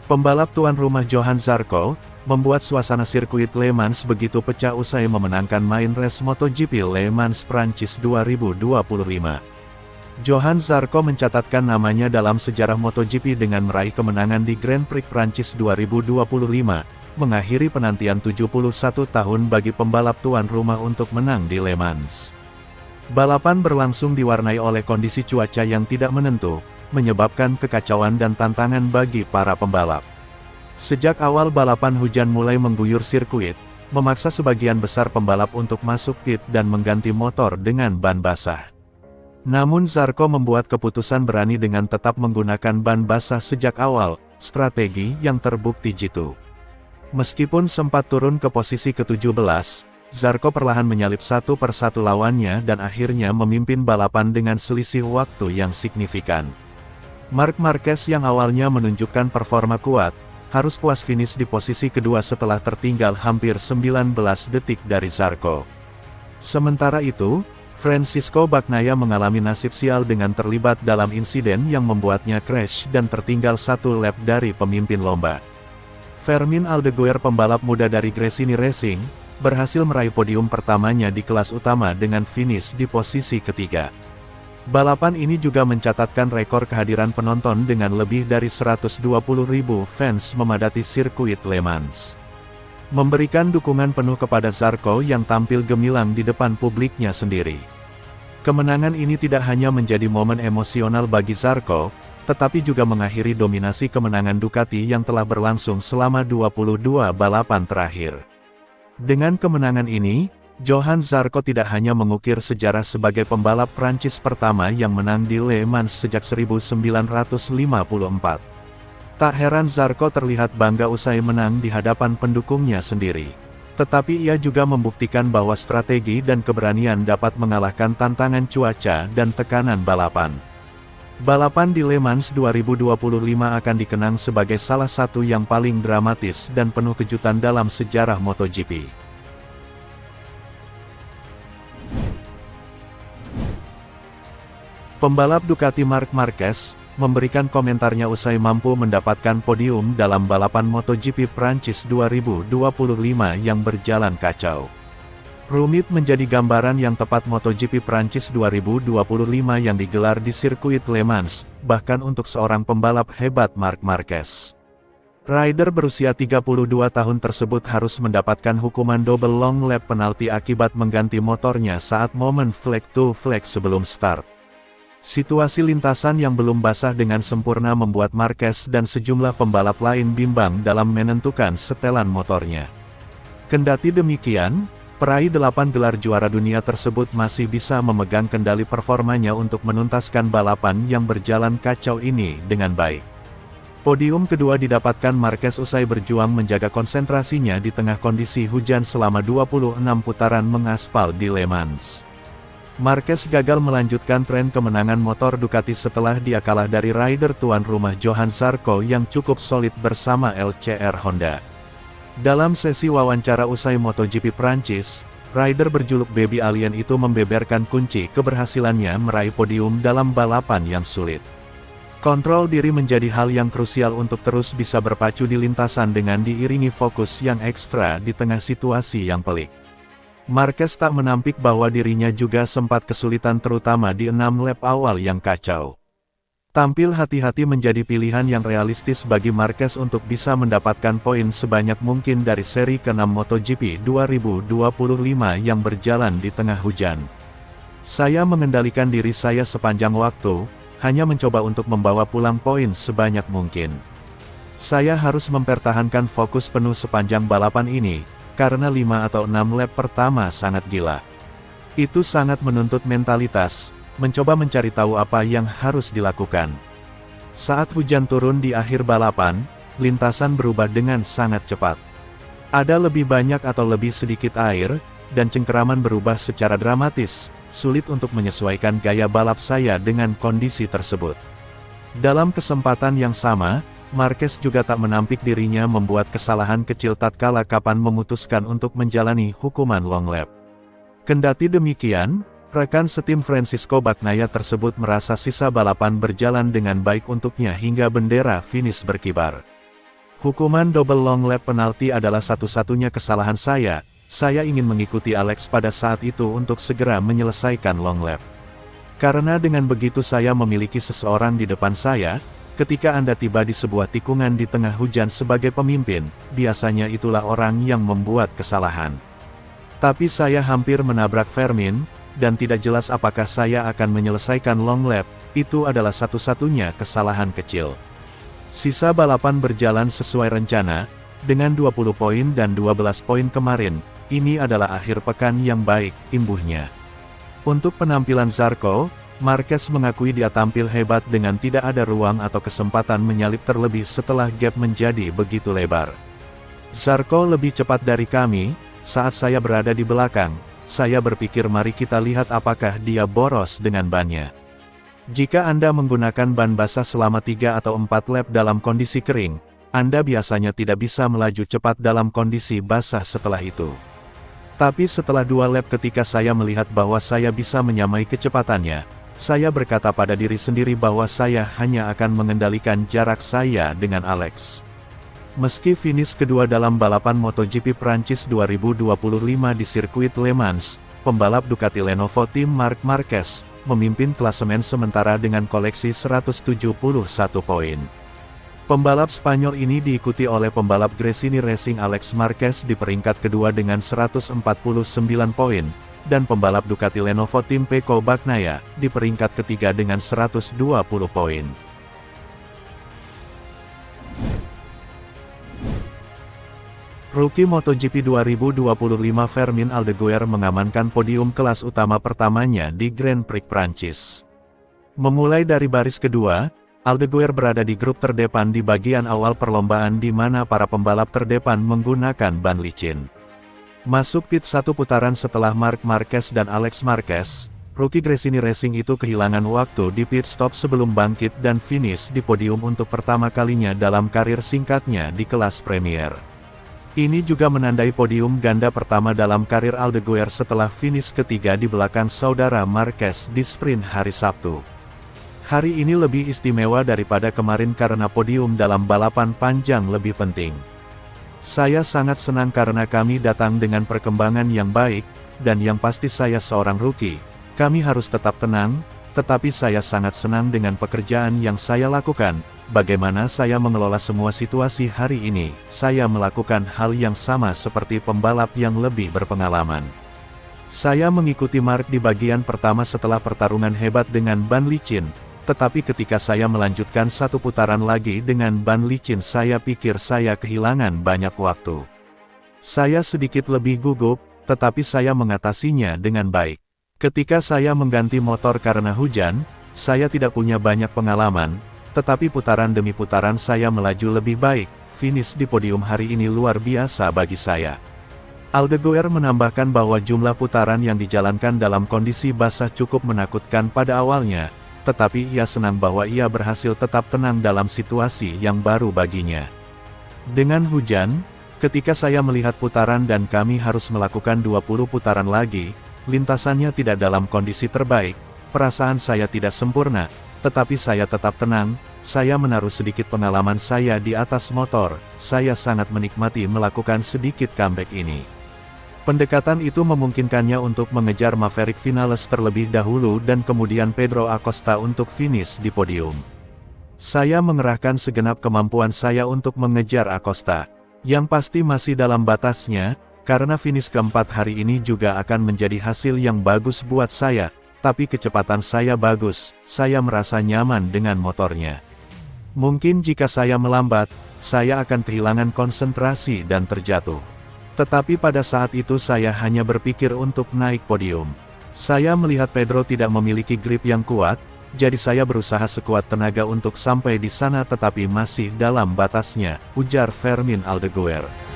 Pembalap tuan rumah Johann Zarco, membuat suasana sirkuit Le Mans begitu pecah usai memenangkan main race MotoGP Le Mans Prancis 2025. Johann Zarco mencatatkan namanya dalam sejarah MotoGP dengan meraih kemenangan di Grand Prix Prancis 2025, mengakhiri penantian 71 tahun bagi pembalap tuan rumah untuk menang di Le Mans. Balapan berlangsung diwarnai oleh kondisi cuaca yang tidak menentu, menyebabkan kekacauan dan tantangan bagi para pembalap. Sejak awal balapan hujan mulai mengguyur sirkuit, memaksa sebagian besar pembalap untuk masuk pit dan mengganti motor dengan ban basah. Namun Zarco membuat keputusan berani dengan tetap menggunakan ban basah sejak awal, strategi yang terbukti jitu. Meskipun sempat turun ke posisi ke-17, Zarco perlahan menyalip satu persatu lawannya dan akhirnya memimpin balapan dengan selisih waktu yang signifikan. Marc Marquez yang awalnya menunjukkan performa kuat, harus puas finish di posisi kedua setelah tertinggal hampir 19 detik dari Zarco. Sementara itu, Francisco Bagnaia mengalami nasib sial dengan terlibat dalam insiden yang membuatnya crash dan tertinggal satu lap dari pemimpin lomba. Fermin Aldeguer, pembalap muda dari Gresini Racing, berhasil meraih podium pertamanya di kelas utama dengan finish di posisi ketiga. Balapan ini juga mencatatkan rekor kehadiran penonton dengan lebih dari 120.000 fans memadati sirkuit Le Mans, memberikan dukungan penuh kepada Zarco yang tampil gemilang di depan publiknya sendiri. Kemenangan ini tidak hanya menjadi momen emosional bagi Zarco, tetapi juga mengakhiri dominasi kemenangan Ducati yang telah berlangsung selama 22 balapan terakhir. Dengan kemenangan ini, Johann Zarco tidak hanya mengukir sejarah sebagai pembalap Prancis pertama yang menang di Le Mans sejak 1954. Tak heran Zarco terlihat bangga usai menang di hadapan pendukungnya sendiri. Tetapi ia juga membuktikan bahwa strategi dan keberanian dapat mengalahkan tantangan cuaca dan tekanan balapan. Balapan di Le Mans 2025 akan dikenang sebagai salah satu yang paling dramatis dan penuh kejutan dalam sejarah MotoGP. Pembalap Ducati Marc Marquez, memberikan komentarnya usai mampu mendapatkan podium dalam balapan MotoGP Prancis 2025 yang berjalan kacau. Rumit menjadi gambaran yang tepat MotoGP Prancis 2025 yang digelar di sirkuit Le Mans, bahkan untuk seorang pembalap hebat Marc Marquez. Rider berusia 32 tahun tersebut harus mendapatkan hukuman double long lap penalti akibat mengganti motornya saat momen flag to flag sebelum start. Situasi lintasan yang belum basah dengan sempurna membuat Marquez dan sejumlah pembalap lain bimbang dalam menentukan setelan motornya. Kendati demikian, peraih 8 gelar juara dunia tersebut masih bisa memegang kendali performanya untuk menuntaskan balapan yang berjalan kacau ini dengan baik. Podium kedua didapatkan Marquez usai berjuang menjaga konsentrasinya di tengah kondisi hujan selama 26 putaran mengaspal di Le Mans. Marquez gagal melanjutkan tren kemenangan motor Ducati setelah dia kalah dari rider tuan rumah Johann Zarco yang cukup solid bersama LCR Honda. Dalam sesi wawancara usai MotoGP Prancis, rider berjuluk Baby Alien itu membeberkan kunci keberhasilannya meraih podium dalam balapan yang sulit. Kontrol diri menjadi hal yang krusial untuk terus bisa berpacu di lintasan dengan diiringi fokus yang ekstra di tengah situasi yang pelik. Marquez tak menampik bahwa dirinya juga sempat kesulitan terutama di 6 lap awal yang kacau. Tampil hati-hati menjadi pilihan yang realistis bagi Marquez untuk bisa mendapatkan poin sebanyak mungkin dari seri ke-6 MotoGP 2025 yang berjalan di tengah hujan. Saya mengendalikan diri saya sepanjang waktu, hanya mencoba untuk membawa pulang poin sebanyak mungkin. Saya harus mempertahankan fokus penuh sepanjang balapan ini, karena 5 atau 6 lap pertama sangat gila. Itu sangat menuntut mentalitas, mencoba mencari tahu apa yang harus dilakukan. Saat hujan turun di akhir balapan, lintasan berubah dengan sangat cepat. Ada lebih banyak atau lebih sedikit air, dan cengkeraman berubah secara dramatis, sulit untuk menyesuaikan gaya balap saya dengan kondisi tersebut. Dalam kesempatan yang sama, Marquez juga tak menampik dirinya membuat kesalahan kecil tatkala kapan memutuskan untuk menjalani hukuman long lap. Kendati demikian, rekan setim Francisco Bagnaia tersebut merasa sisa balapan berjalan dengan baik untuknya hingga bendera finish berkibar. Hukuman double long lap penalti adalah satu-satunya kesalahan saya ingin mengikuti Alex pada saat itu untuk segera menyelesaikan long lap. Karena dengan begitu saya memiliki seseorang di depan saya, ketika Anda tiba di sebuah tikungan di tengah hujan sebagai pemimpin, biasanya itulah orang yang membuat kesalahan. Tapi saya hampir menabrak Vermin, dan tidak jelas apakah saya akan menyelesaikan long lap, itu adalah satu-satunya kesalahan kecil. Sisa balapan berjalan sesuai rencana, dengan 20 poin dan 12 poin kemarin, ini adalah akhir pekan yang baik, imbuhnya. Untuk penampilan Zarco, Marquez mengakui dia tampil hebat dengan tidak ada ruang atau kesempatan menyalip terlebih setelah gap menjadi begitu lebar. Zarco lebih cepat dari kami, saat saya berada di belakang, saya berpikir mari kita lihat apakah dia boros dengan bannya. Jika Anda menggunakan ban basah selama 3 atau 4 lap dalam kondisi kering, Anda biasanya tidak bisa melaju cepat dalam kondisi basah setelah itu. Tapi setelah 2 lap ketika saya melihat bahwa saya bisa menyamai kecepatannya, saya berkata pada diri sendiri bahwa saya hanya akan mengendalikan jarak saya dengan Alex. Meski finish kedua dalam balapan MotoGP Prancis 2025 di sirkuit Le Mans, pembalap Ducati Lenovo Tim Marc Marquez memimpin klasemen sementara dengan koleksi 171 poin. Pembalap Spanyol ini diikuti oleh pembalap Gresini Racing Alex Marquez di peringkat kedua dengan 149 poin, dan pembalap Ducati Lenovo Tim Pecco Bagnaia di peringkat ketiga dengan 120 poin. Rookie MotoGP 2025 Fermin Aldeguer mengamankan podium kelas utama pertamanya di Grand Prix Prancis. Memulai dari baris kedua, Aldeguer berada di grup terdepan di bagian awal perlombaan di mana para pembalap terdepan menggunakan ban licin. Masuk pit satu putaran setelah Marc Marquez dan Alex Marquez, rookie Gresini Racing itu kehilangan waktu di pit stop sebelum bangkit dan finish di podium untuk pertama kalinya dalam karir singkatnya di kelas Premier. Ini juga menandai podium ganda pertama dalam karir Aldeguer setelah finish ketiga di belakang saudara Marquez di sprint hari Sabtu. Hari ini lebih istimewa daripada kemarin karena podium dalam balapan panjang lebih penting. Saya sangat senang karena kami datang dengan perkembangan yang baik, dan yang pasti saya seorang rookie. Kami harus tetap tenang, tetapi saya sangat senang dengan pekerjaan yang saya lakukan. Bagaimana saya mengelola semua situasi hari ini, saya melakukan hal yang sama seperti pembalap yang lebih berpengalaman. Saya mengikuti Marc di bagian pertama setelah pertarungan hebat dengan ban licin, tetapi ketika saya melanjutkan satu putaran lagi dengan ban licin saya pikir saya kehilangan banyak waktu. Saya sedikit lebih gugup, tetapi saya mengatasinya dengan baik. Ketika saya mengganti motor karena hujan, saya tidak punya banyak pengalaman, tetapi putaran demi putaran saya melaju lebih baik. Finish di podium hari ini luar biasa bagi saya. Aldeguer menambahkan bahwa jumlah putaran yang dijalankan dalam kondisi basah cukup menakutkan pada awalnya, tetapi ia senang bahwa ia berhasil tetap tenang dalam situasi yang baru baginya. Dengan hujan, ketika saya melihat putaran dan kami harus melakukan 20 putaran lagi, lintasannya tidak dalam kondisi terbaik, perasaan saya tidak sempurna, tetapi saya tetap tenang. Saya menaruh sedikit pengalaman saya di atas motor, saya sangat menikmati melakukan sedikit comeback ini. Pendekatan itu memungkinkannya untuk mengejar Maverick Vinales terlebih dahulu dan kemudian Pedro Acosta untuk finish di podium. Saya mengerahkan segenap kemampuan saya untuk mengejar Acosta, yang pasti masih dalam batasnya, karena finish keempat hari ini juga akan menjadi hasil yang bagus buat saya, tapi kecepatan saya bagus, saya merasa nyaman dengan motornya. Mungkin jika saya melambat, saya akan kehilangan konsentrasi dan terjatuh. Tetapi pada saat itu saya hanya berpikir untuk naik podium. Saya melihat Pedro tidak memiliki grip yang kuat, jadi saya berusaha sekuat tenaga untuk sampai di sana tetapi masih dalam batasnya, ujar Fermin Aldeguer.